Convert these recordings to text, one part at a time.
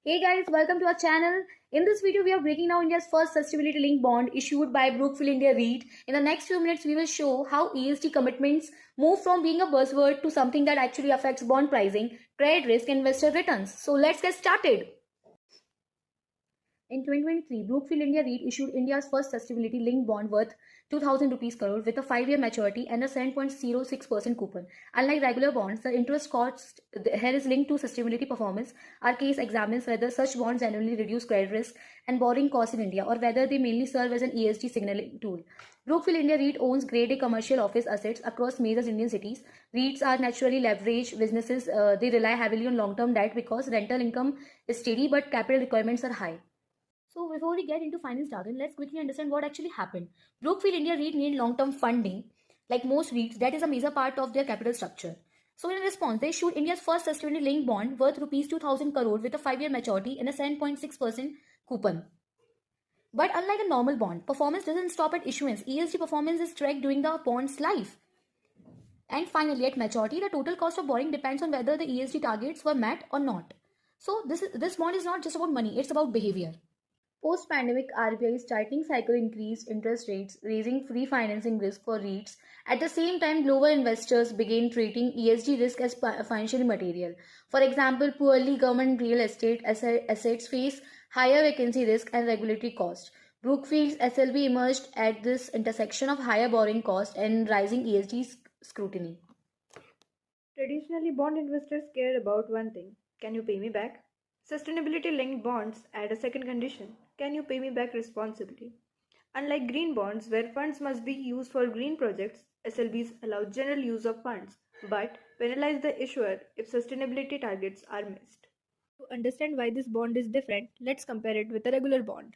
Hey guys, welcome to our channel. In this video, we are breaking down India's first sustainability linked bond issued by Brookfield India REIT. In the next few minutes, we will show how ESG commitments move from being a buzzword to something that actually affects bond pricing, credit risk, and investor returns. So let's get started. In 2023, Brookfield India REIT issued India's first sustainability linked bond worth 2,000 rupees crore with a 5-year maturity and a 7.06% coupon. Unlike regular bonds, the interest cost here is linked to sustainability performance. Our case examines whether such bonds generally reduce credit risk and borrowing costs in India, or whether they mainly serve as an ESG signaling tool. Brookfield India REIT owns Grade A commercial office assets across major Indian cities. REITs are naturally leveraged businesses. They rely heavily on long-term debt because rental income is steady but capital requirements are high. So before we get into finance jargon, let's quickly understand what actually happened. Brookfield India REIT needed long-term funding. Like most REITs, that is a major part of their capital structure. So in response, they issued India's first sustainability linked bond worth rupees 2,000 crore with a 5-year maturity and a 7.6% coupon. But unlike a normal bond, performance doesn't stop at issuance. ESG performance is tracked during the bond's life. And finally, at maturity, the total cost of borrowing depends on whether the ESG targets were met or not. So this bond is not just about money, it's about behavior. Post-pandemic, RBI's tightening cycle increased interest rates, raising free financing risk for REITs. At the same time, global investors began treating ESG risk as financially material. For example, poorly governed real estate assets face higher vacancy risk and regulatory cost. Brookfield's SLB emerged at this intersection of higher borrowing cost and rising ESG scrutiny. Traditionally, bond investors care about one thing: can you pay me back? Sustainability linked bonds add a second condition: can you pay me back responsibly? Unlike green bonds, where funds must be used for green projects, SLBs allow general use of funds but penalize the issuer if sustainability targets are missed. To understand why this bond is different, let's compare it with a regular bond.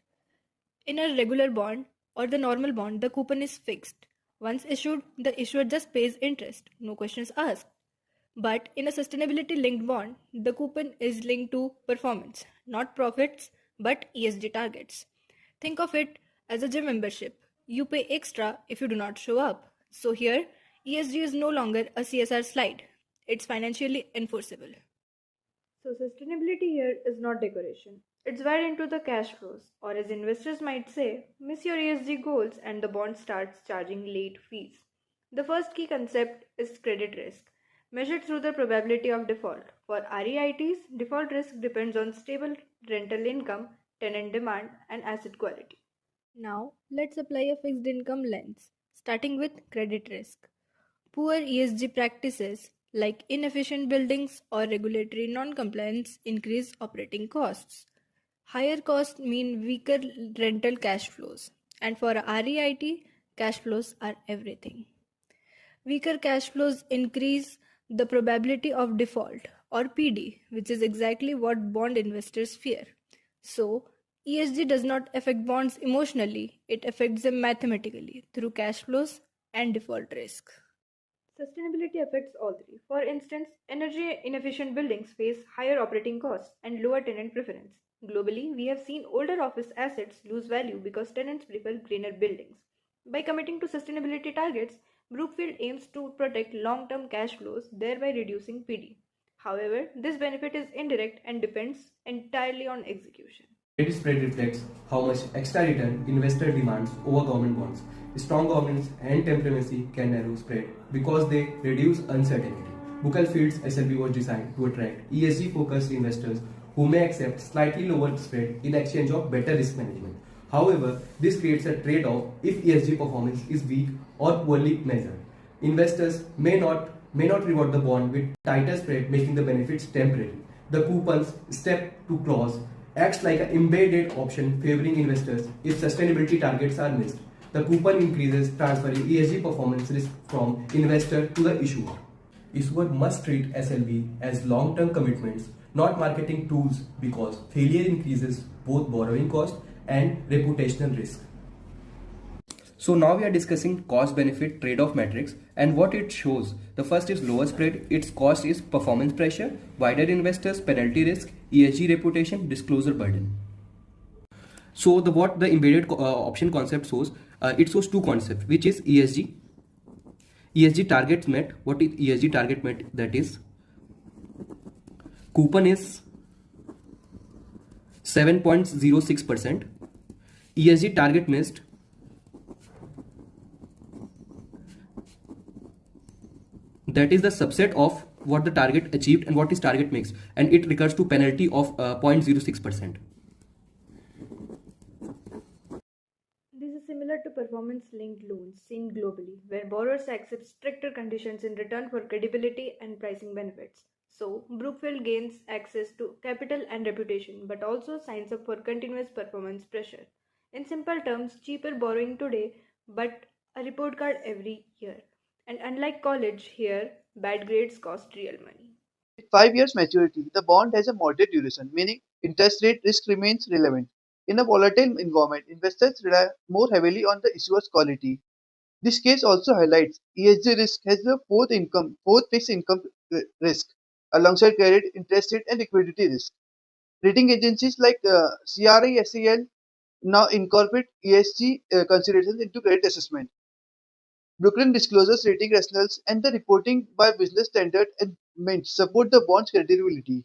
In a regular bond or the normal bond, the coupon is fixed. Once issued, the issuer just pays interest, no questions asked. But in a sustainability linked bond, the coupon is linked to performance, not profits, but ESG targets. Think of it as a gym membership. You pay extra if you do not show up. So here, ESG is no longer a CSR slide. It's financially enforceable. So sustainability here is not decoration. It's wired into the cash flows, or as investors might say, miss your ESG goals and the bond starts charging late fees. The first key concept is credit risk, measured through the probability of default. For REITs, default risk depends on stable rental income, tenant demand, and asset quality. Now, let's apply a fixed income lens, starting with credit risk. Poor ESG practices like inefficient buildings or regulatory non-compliance increase operating costs. Higher costs mean weaker rental cash flows, and for a REIT, cash flows are everything. Weaker cash flows increase the probability of default, or PD, which is exactly what bond investors fear. So, ESG does not affect bonds emotionally, it affects them mathematically through cash flows and default risk. Sustainability affects all three. For instance, energy inefficient buildings face higher operating costs and lower tenant preference. Globally, we have seen older office assets lose value because tenants prefer greener buildings. By committing to sustainability targets, Brookfield aims to protect long-term cash flows, thereby reducing PD. However, this benefit is indirect and depends entirely on execution. Credit spread reflects how much extra return investor demands over government bonds. Strong governance and temperamency can narrow spread because they reduce uncertainty. Brookfield's SLB was designed to attract ESG-focused investors who may accept slightly lower spread in exchange of better risk management. However, this creates a trade-off if ESG performance is weak or poorly measured. Investors may not reward the bond with tighter spread, making the benefits temporary. The coupon's step 2 clause acts like an embedded option favoring investors if sustainability targets are missed. The coupon increases, transferring ESG performance risk from investor to the issuer. Issuer must treat SLB as long-term commitments, not marketing tools, because failure increases both borrowing cost and reputational risk. So now we are discussing cost-benefit trade-off matrix and what it shows. The first is lower spread, its cost is performance pressure, wider investors, penalty risk, ESG reputation, disclosure burden. So what the embedded option concept shows, it shows two concepts, which is ESG targets met. What is ESG target met? That is coupon is 7.06%. ESG target missed, that is the subset of what the target achieved and what is target mix, and it recurs to penalty of 0.06%. This is similar to performance-linked loans seen globally, where borrowers accept stricter conditions in return for credibility and pricing benefits. So, Brookfield gains access to capital and reputation, but also signs up for continuous performance pressure. In simple terms, cheaper borrowing today, but a report card every year. And unlike college, here, bad grades cost real money. With 5 years maturity, the bond has a moderate duration, meaning interest rate risk remains relevant. In a volatile environment, investors rely more heavily on the issuer's quality. This case also highlights ESG risk has the fourth fixed income risk, alongside credit, interest rate, and liquidity risk. Rating agencies like CRISEL now incorporate ESG considerations into credit assessment. Brooklyn disclosures rating rationales and the reporting by business standard and Mint support the bond's credibility.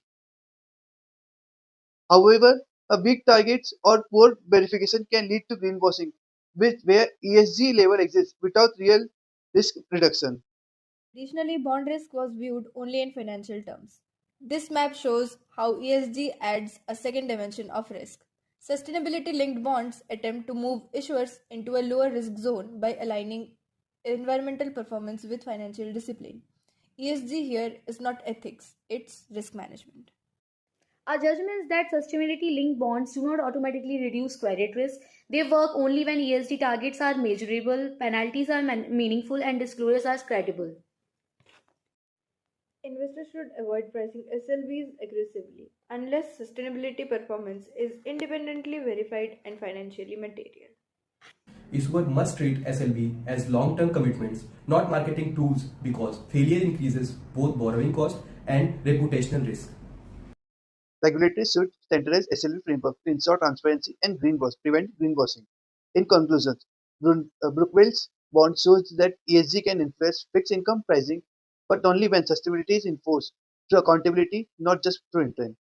However, a big targets or poor verification can lead to greenwashing, where ESG level exists without real risk reduction. Additionally, bond risk was viewed only in financial terms. This map shows how ESG adds a second dimension of risk. Sustainability linked bonds attempt to move issuers into a lower risk zone by aligning environmental performance with financial discipline. ESG here is not ethics, it's risk management. Our judgment is that sustainability linked bonds do not automatically reduce credit risk. They work only when ESG targets are measurable, penalties are meaningful, and disclosures are credible. Investors should avoid pricing SLVs aggressively unless sustainability performance is independently verified and financially material. Issuer must treat SLB as long-term commitments, not marketing tools, because failure increases both borrowing cost and reputational risk. Regulators should standardize SLV framework to ensure transparency and prevent greenwashing. In conclusion, Brookfield's bond shows that ESG can influence fixed income pricing, but only when sustainability is enforced through accountability, not just through intent.